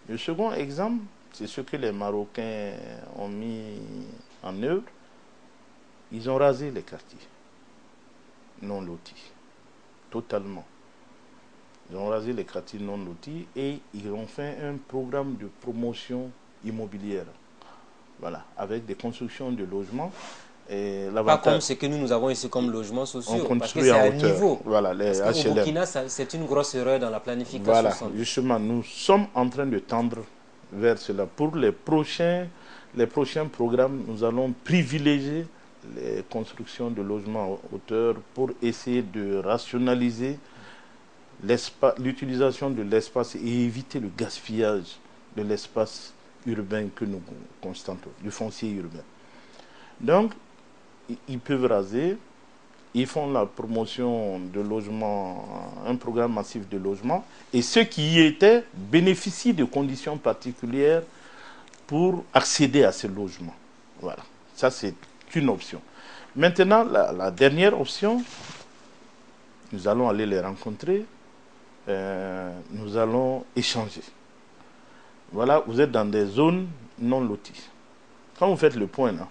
Le second exemple, c'est ce que les Marocains ont mis en œuvre. Ils ont rasé les quartiers non lotis, totalement. Ils ont rasé les quartiers non lotis et ils ont fait un programme de promotion immobilière. Voilà, avec des constructions de logements. Pas comme ce que nous avons ici comme logements sociaux, on parce que c'est à niveau. Voilà, les parce HLM. Au Burkina, c'est une grosse erreur dans la planification. Voilà, justement, nous sommes en train de tendre vers cela. Pour les prochains programmes, nous allons privilégier les constructions de logements à hauteur pour essayer de rationaliser l'utilisation de l'espace et éviter le gaspillage de l'espace urbain que nous constatons, du foncier urbain. Donc, ils peuvent raser, ils font la promotion de logement, un programme massif de logement, et ceux qui y étaient bénéficient de conditions particulières pour accéder à ces logements. Voilà, ça c'est une option. Maintenant, la dernière option, nous allons aller les rencontrer, nous allons échanger. Voilà, vous êtes dans des zones non loties. Quand vous faites le point là,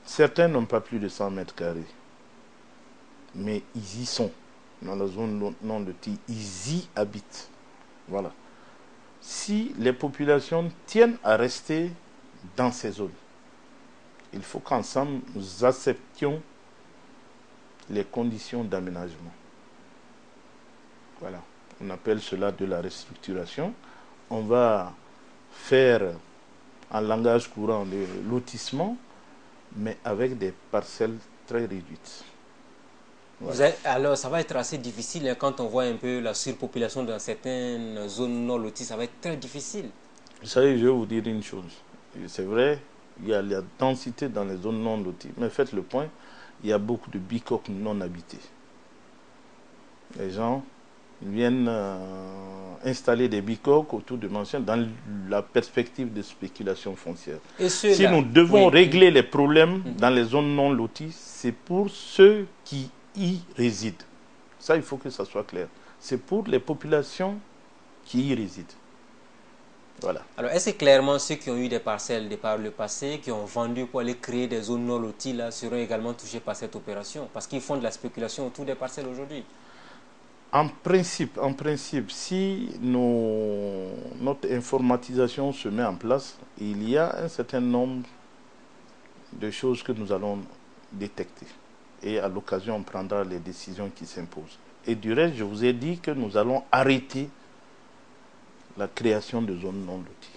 certains n'ont pas plus de 100 mètres carrés. Mais ils y sont, dans la zone non lotie. Ils y habitent. Voilà. Si les populations tiennent à rester dans ces zones, il faut qu'ensemble nous acceptions les conditions d'aménagement. Voilà. On appelle cela de la restructuration. On va faire en langage courant le lotissement, mais avec des parcelles très réduites. Voilà. Alors, ça va être assez difficile hein, quand on voit un peu la surpopulation dans certaines zones non loties, ça va être très difficile. Vous savez, je vais vous dire une chose. C'est vrai, il y a la densité dans les zones non loties, mais faites le point, il y a beaucoup de bicoques non habités. Les gens viennent installer des bicoques autour de mansions dans la perspective de spéculation foncière. Si nous devons régler les problèmes dans les zones non loties, c'est pour ceux qui y résident. Ça, il faut que ça soit clair. C'est pour les populations qui y résident. Voilà. Alors, est-ce que clairement ceux qui ont eu des parcelles par le passé, qui ont vendu pour aller créer des zones non loties, là, seront également touchés par cette opération? Parce qu'ils font de la spéculation autour des parcelles aujourd'hui. En principe, si notre informatisation se met en place, il y a un certain nombre de choses que nous allons détecter. Et à l'occasion, on prendra les décisions qui s'imposent. Et du reste, je vous ai dit que nous allons arrêter la création de zones non loties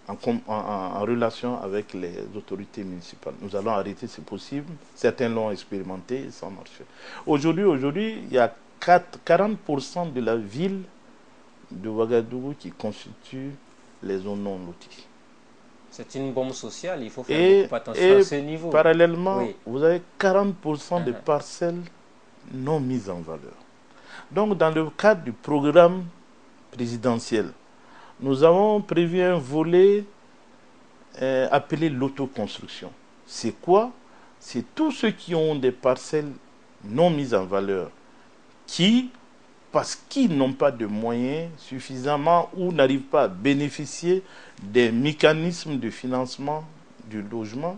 en relation avec les autorités municipales. Nous allons arrêter, c'est possible. Certains l'ont expérimenté, ça marche. Aujourd'hui, il y a 40% de la ville de Ouagadougou qui constitue les zones non loties. C'est une bombe sociale, il faut faire beaucoup attention à ce niveau. Parallèlement, oui, vous avez 40% de parcelles non mises en valeur. Donc, dans le cadre du programme présidentiel, nous avons prévu un volet appelé l'autoconstruction. C'est quoi? C'est tous ceux qui ont des parcelles non mises en valeur, qui, parce qu'ils n'ont pas de moyens suffisamment ou n'arrivent pas à bénéficier des mécanismes de financement du logement,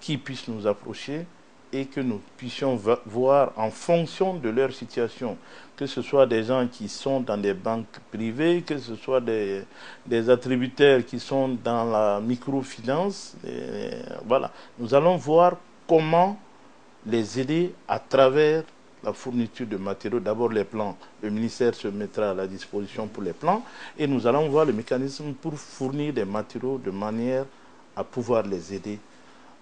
qui puissent nous approcher et que nous puissions voir en fonction de leur situation, que ce soit des gens qui sont dans des banques privées, que ce soit des attributaires qui sont dans la microfinance. Voilà. Nous allons voir comment les aider à travers la fourniture de matériaux. D'abord les plans. Le ministère se mettra à la disposition pour les plans et nous allons voir le mécanisme pour fournir des matériaux de manière à pouvoir les aider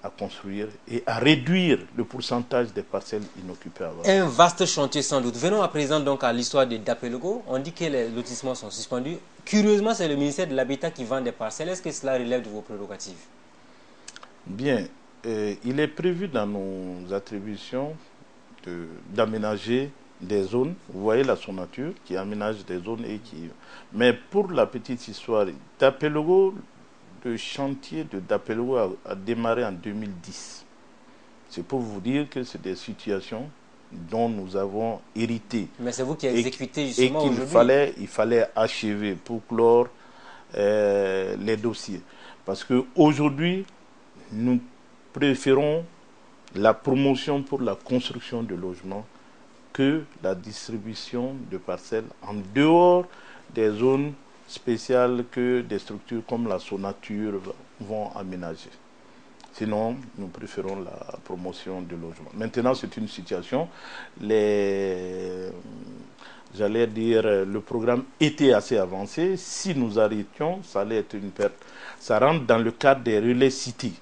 à construire et à réduire le pourcentage des parcelles inoccupées avant. Un vaste chantier sans doute. Venons à présent donc à l'histoire de Dapelgo. On dit que les lotissements sont suspendus. Curieusement, c'est le ministère de l'Habitat qui vend des parcelles. Est-ce que cela relève de vos prérogatives? Bien, il est prévu dans nos attributions d'aménager des zones. Vous voyez la Sonature qui aménage des zones et qui... Mais pour la petite histoire, Dapelgo, le chantier de Dapelgo a démarré en 2010. C'est pour vous dire que c'est des situations dont nous avons hérité. Mais c'est vous qui exécutez justement aujourd'hui. Et qu'il fallait achever pour clore les dossiers. Parce qu'aujourd'hui, nous préférons la promotion pour la construction de logements que la distribution de parcelles en dehors des zones spéciales que des structures comme la Sonature vont aménager. Sinon, nous préférons la promotion de logements. Maintenant, c'est une situation, j'allais dire, le programme était assez avancé. Si nous arrêtions, ça allait être une perte. Ça rentre dans le cadre des relais cités.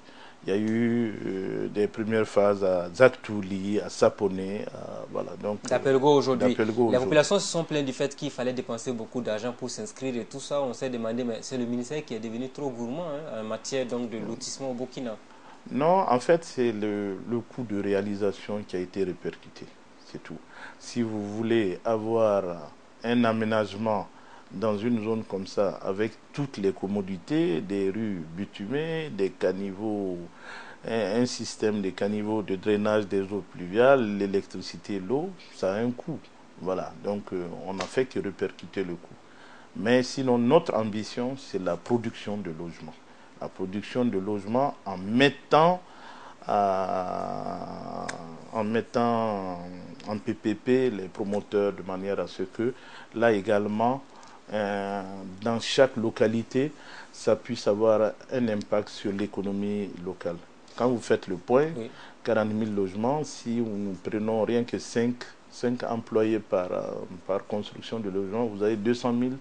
Il y a eu des premières phases à Zaktouli, à Saponé, voilà. Dapelgo aujourd'hui. Les populations se sont plaintes du fait qu'il fallait dépenser beaucoup d'argent pour s'inscrire et tout ça. On s'est demandé, mais c'est le ministère qui est devenu trop gourmand en matière donc, de lotissement au Burkina. Non, en fait, c'est le coût de réalisation qui a été répercuté. C'est tout. Si vous voulez avoir un aménagement dans une zone comme ça, avec toutes les commodités, des rues bitumées, des caniveaux, un système de caniveaux de drainage des eaux pluviales, l'électricité, l'eau, ça a un coût. Voilà, donc on n'a fait que répercuter le coût. Mais sinon, notre ambition, c'est la production de logements. La production de logements en mettant en PPP les promoteurs de manière à ce que, là également, dans chaque localité, ça puisse avoir un impact sur l'économie locale. Quand vous faites le point, oui. 40 000 logements, si nous prenons rien que 5 employés par construction de logements, vous avez 200 000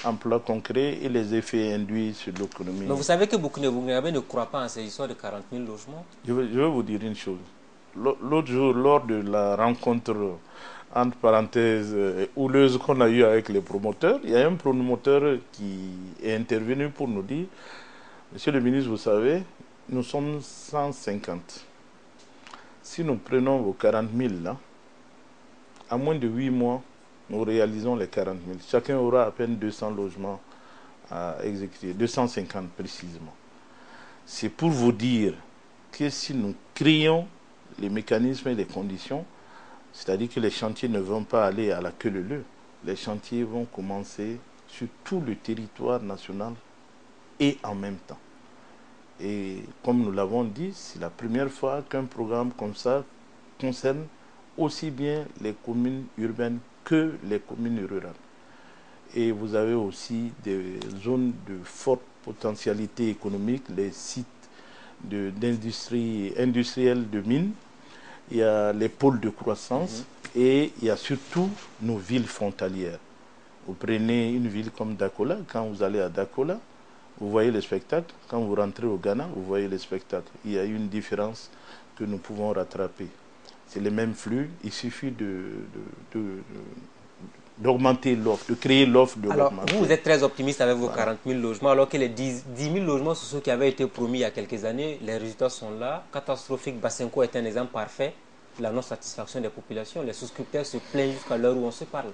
emplois concrets et les effets induits sur l'économie. Mais vous savez que beaucoup de Burkinabés ne croient pas en ces histoires de 40 000 logements. Je vais vous dire une chose. L'autre jour, lors de la rencontre entre parenthèses houleuse qu'on a eue avec les promoteurs, il y a un promoteur qui est intervenu pour nous dire: Monsieur le ministre, vous savez, nous sommes 150. Si nous prenons vos 40 000 là, à moins de 8 mois, nous réalisons les 40 000. Chacun aura à peine 200 logements à exécuter, 250 précisément. C'est pour vous dire que si nous créons les mécanismes et les conditions, c'est-à-dire que les chantiers ne vont pas aller à la queue leu-leu, les chantiers vont commencer sur tout le territoire national et en même temps. Et comme nous l'avons dit, c'est la première fois qu'un programme comme ça concerne aussi bien les communes urbaines que les communes rurales. Et vous avez aussi des zones de forte potentialité économique, les sites d'industrie industrielle de mines, il y a les pôles de croissance et il y a surtout nos villes frontalières. Vous prenez une ville comme Dakola, quand vous allez à Dakola, vous voyez le spectacle. Quand vous rentrez au Ghana, vous voyez le spectacle. Il y a une différence que nous pouvons rattraper. C'est le même flux, il suffit d'augmenter l'offre, de créer l'offre, de Alors, l'augmenter. vous êtes très optimiste avec vos 40 000 logements, alors que les 10 000 logements sociaux qui avaient été promis il y a quelques années, les résultats sont là. Catastrophique, Basenko est un exemple parfait de la non-satisfaction des populations. Les souscripteurs se plaignent jusqu'à l'heure où on se parle.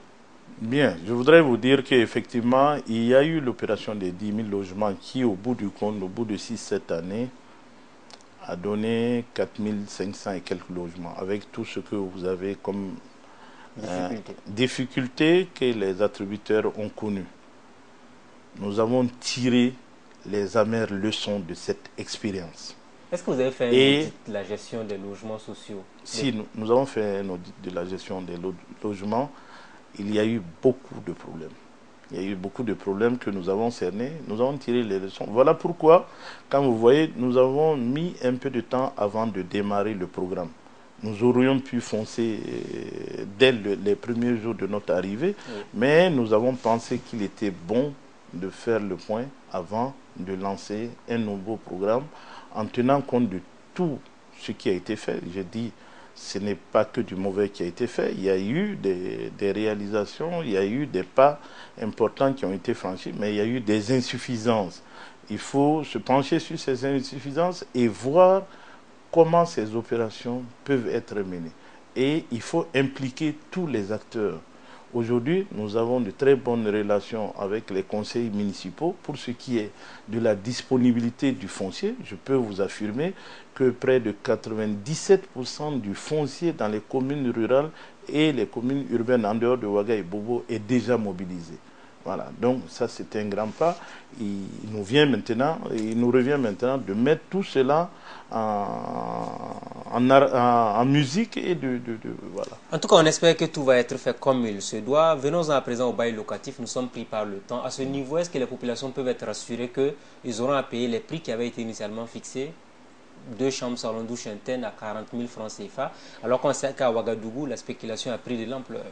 Bien, je voudrais vous dire qu'effectivement, il y a eu l'opération des 10 000 logements qui, au bout du compte, au bout de 6-7 années, a donné 4 500 et quelques logements, avec tout ce que vous avez comme difficultés que les attributeurs ont connues. Nous avons tiré les amères leçons de cette expérience. Est-ce que vous avez fait un audit de la gestion des logements sociaux? Si, nous avons fait un audit de la gestion des logements. Il y a eu beaucoup de problèmes. Il y a eu beaucoup de problèmes que nous avons cernés. Nous avons tiré les leçons. Voilà pourquoi, quand vous voyez, nous avons mis un peu de temps avant de démarrer le programme. Nous aurions pu foncer dès les premiers jours de notre arrivée, mais nous avons pensé qu'il était bon de faire le point avant de lancer un nouveau programme en tenant compte de tout ce qui a été fait. Je dis, ce n'est pas que du mauvais qui a été fait. Il y a eu des réalisations, il y a eu des pas importants qui ont été franchis, mais il y a eu des insuffisances. Il faut se pencher sur ces insuffisances et voir comment ces opérations peuvent être menées. Et il faut impliquer tous les acteurs. Aujourd'hui, nous avons de très bonnes relations avec les conseils municipaux pour ce qui est de la disponibilité du foncier. Je peux vous affirmer que près de 97% du foncier dans les communes rurales et les communes urbaines en dehors de Ouaga et Bobo est déjà mobilisé. Voilà, donc ça c'est un grand pas. Il nous revient maintenant de mettre tout cela en musique et voilà. En tout cas, on espère que tout va être fait comme il se doit. Venons-en à présent au bail locatif. Nous sommes pris par le temps. À ce niveau, est-ce que les populations peuvent être rassurées qu'ils auront à payer les prix qui avaient été initialement fixés? 2 chambres salon douche interne à 40 000 francs CFA, alors qu'on sait qu'à Ouagadougou, la spéculation a pris de l'ampleur.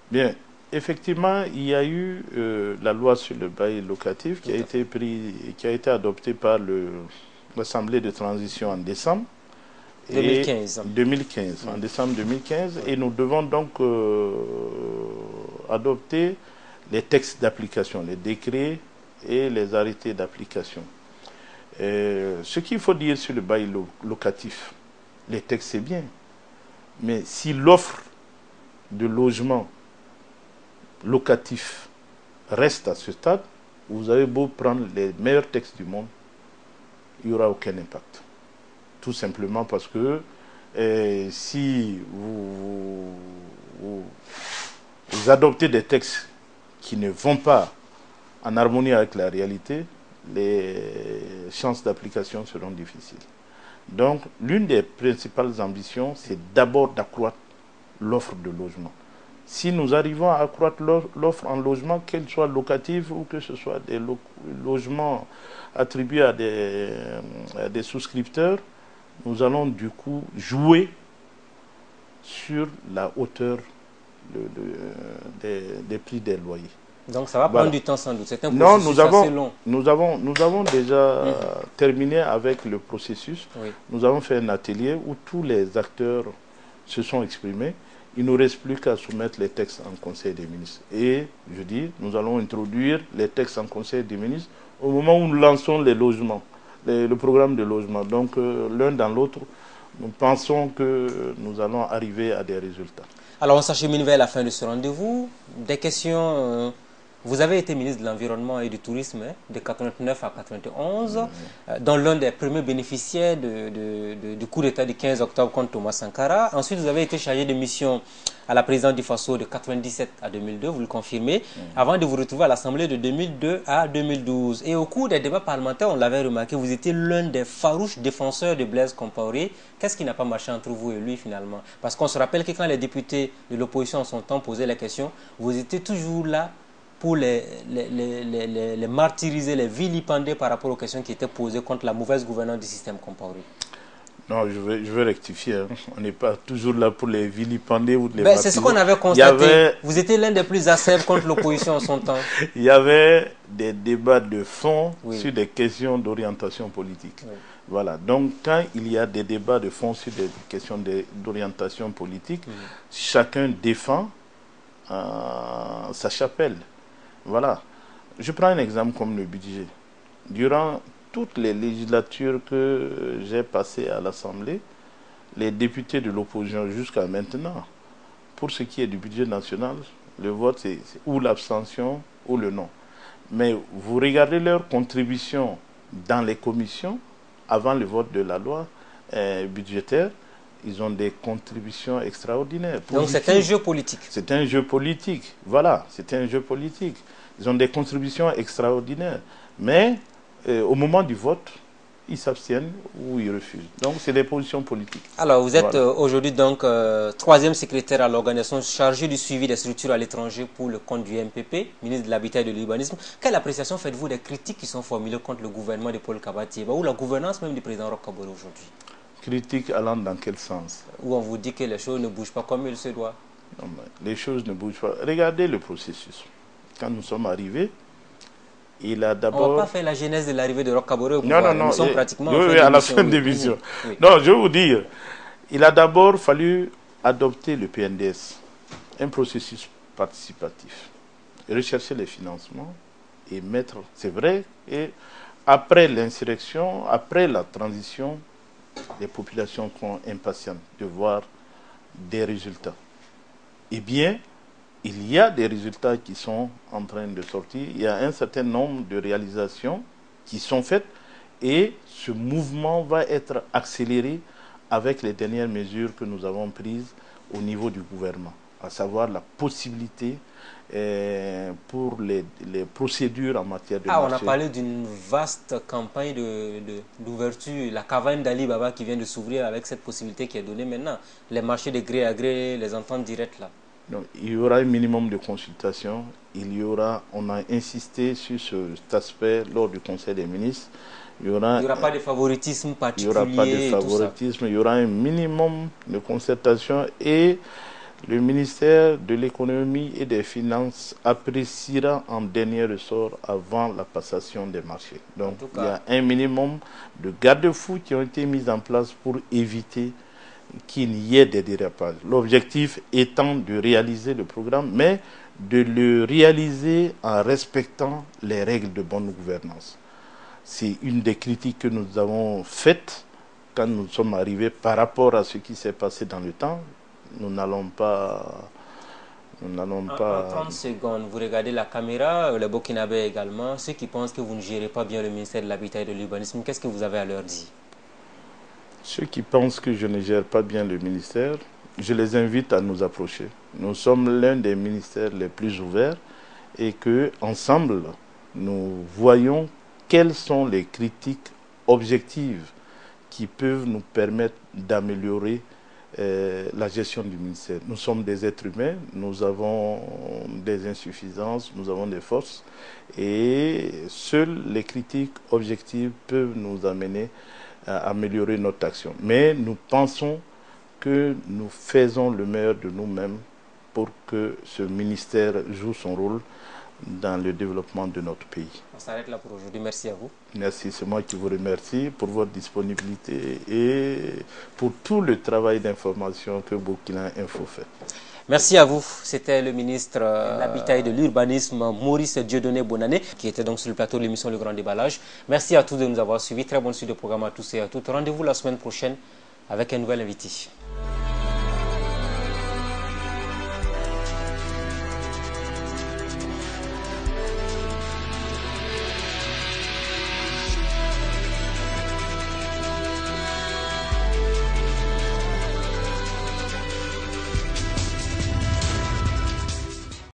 Bien. Effectivement, il y a eu la loi sur le bail locatif qui a été adoptée par l'Assemblée de transition en décembre 2015. En décembre 2015. Et nous devons donc adopter les textes d'application, les décrets et les arrêtés d'application. Ce qu'il faut dire sur le bail locatif, les textes c'est bien, mais si l'offre de logement locatif reste à ce stade, vous avez beau prendre les meilleurs textes du monde, il n'y aura aucun impact. Tout simplement parce que si vous adoptez des textes qui ne vont pas en harmonie avec la réalité, les chances d'application seront difficiles. Donc, l'une des principales ambitions, c'est d'abord d'accroître l'offre de logement. Si nous arrivons à accroître l'offre en logement, qu'elle soit locative ou que ce soit des logements attribués à des souscripteurs, nous allons du coup jouer sur la hauteur des prix des loyers. Donc ça va prendre du temps sans doute. C'est un processus assez long. Nous avons déjà terminé avec le processus. Oui. Nous avons fait un atelier où tous les acteurs se sont exprimés. Il ne nous reste plus qu'à soumettre les textes en Conseil des ministres. Et je dis, nous allons introduire les textes en Conseil des ministres au moment où nous lançons les logements, le programme de logement. Donc l'un dans l'autre, nous pensons que nous allons arriver à des résultats. Alors on s'achemine vers la fin de ce rendez-vous. Des questions Vous avez été ministre de l'Environnement et du Tourisme de 89 à 91, dont l'un des premiers bénéficiaires du coup d'État du 15 octobre contre Thomas Sankara. Ensuite, vous avez été chargé de mission à la présidence du Faso de 97 à 2002, vous le confirmez, avant de vous retrouver à l'Assemblée de 2002 à 2012. Et au cours des débats parlementaires, on l'avait remarqué, vous étiez l'un des farouches défenseurs de Blaise Compaoré. Qu'est-ce qui n'a pas marché entre vous et lui finalement? Parce qu'on se rappelle que quand les députés de l'opposition en son temps posaient la question, vous étiez toujours là pour les martyriser, les vilipender par rapport aux questions qui étaient posées contre la mauvaise gouvernance du système Compaoré. Non, je veux rectifier. Hein. On n'est pas toujours là pour les vilipender ou de les martyriser. C'est ce qu'on avait constaté. Vous étiez l'un des plus acerbes contre l'opposition en son temps. Il y avait des débats de fond sur des questions d'orientation politique. Oui. Voilà. Donc, quand il y a des débats de fond sur des questions d'orientation politique, chacun défend sa chapelle. Voilà. Je prends un exemple comme le budget. Durant toutes les législatures que j'ai passées à l'Assemblée, les députés de l'opposition jusqu'à maintenant, pour ce qui est du budget national, le vote c'est ou l'abstention ou le non. Mais vous regardez leur contribution dans les commissions, avant le vote de la loi budgétaire, ils ont des contributions extraordinaires. Donc c'est un jeu politique. C'est un jeu politique, voilà, c'est un jeu politique. Ils ont des contributions extraordinaires. Mais au moment du vote, ils s'abstiennent ou ils refusent. Donc c'est des positions politiques. Alors vous êtes aujourd'hui donc troisième secrétaire à l'organisation chargée du suivi des structures à l'étranger pour le compte du MPP, ministre de l'Habitat et de l'Urbanisme. Quelle appréciation faites-vous des critiques qui sont formulées contre le gouvernement de Paul Kabatieba ou la gouvernance même du président Roch Kaboré aujourd'hui? Critiques allant dans quel sens? Où on vous dit que les choses ne bougent pas comme il se doit. Non, mais les choses ne bougent pas. Regardez le processus. Quand nous sommes arrivés, il a d'abord... On ne va pas faire la genèse de l'arrivée de Roch Kaboré au pouvoir. Non. Nous sommes pratiquement à la fin de l'émission. Non, je vais vous dire, il a d'abord fallu adopter le PNDS, un processus participatif, rechercher les financements et mettre... C'est vrai, et après l'insurrection, après la transition, les populations sont impatientes de voir des résultats. Eh bien, il y a des résultats qui sont en train de sortir. Il y a un certain nombre de réalisations qui sont faites et ce mouvement va être accéléré avec les dernières mesures que nous avons prises au niveau du gouvernement, à savoir la possibilité pour les procédures en matière de marché. On a parlé d'une vaste campagne d'ouverture, la caverne d'Ali Baba qui vient de s'ouvrir avec cette possibilité qui est donnée maintenant. Les marchés de gré à gré, les ententes directes là. Donc, il y aura un minimum de consultation. On a insisté sur cet aspect lors du Conseil des ministres. Il n'y aura pas de favoritisme particulier. Il n'y aura pas de favoritisme. Il y aura un minimum de concertation et le ministère de l'économie et des finances appréciera en dernier ressort avant la passation des marchés. Donc il y a un minimum de garde-fous qui ont été mis en place pour éviter qu'il y ait des dérapages. L'objectif étant de réaliser le programme, mais de le réaliser en respectant les règles de bonne gouvernance. C'est une des critiques que nous avons faites quand nous sommes arrivés par rapport à ce qui s'est passé dans le temps. Nous n'allons pas... En 30 secondes, vous regardez la caméra, le Burkinabé également, ceux qui pensent que vous ne gérez pas bien le ministère de l'Habitat et de l'Urbanisme, qu'est-ce que vous avez à leur dire? Ceux qui pensent que je ne gère pas bien le ministère, je les invite à nous approcher. Nous sommes l'un des ministères les plus ouverts et que ensemble, nous voyons quelles sont les critiques objectives qui peuvent nous permettre d'améliorer la gestion du ministère. Nous sommes des êtres humains, nous avons des insuffisances, nous avons des forces et seules les critiques objectives peuvent nous amener à améliorer notre action. Mais nous pensons que nous faisons le meilleur de nous-mêmes pour que ce ministère joue son rôle dans le développement de notre pays. On s'arrête là pour aujourd'hui. Merci à vous. Merci, c'est moi qui vous remercie pour votre disponibilité et pour tout le travail d'information que Burkina Info fait. Merci à vous. C'était le ministre de l'Habitat et de l'Urbanisme, Maurice Dieudonné Bonannée, qui était donc sur le plateau de l'émission Le Grand Déballage. Merci à tous de nous avoir suivis. Très bonne suite de programme à tous et à toutes. Rendez-vous la semaine prochaine avec un nouvel invité.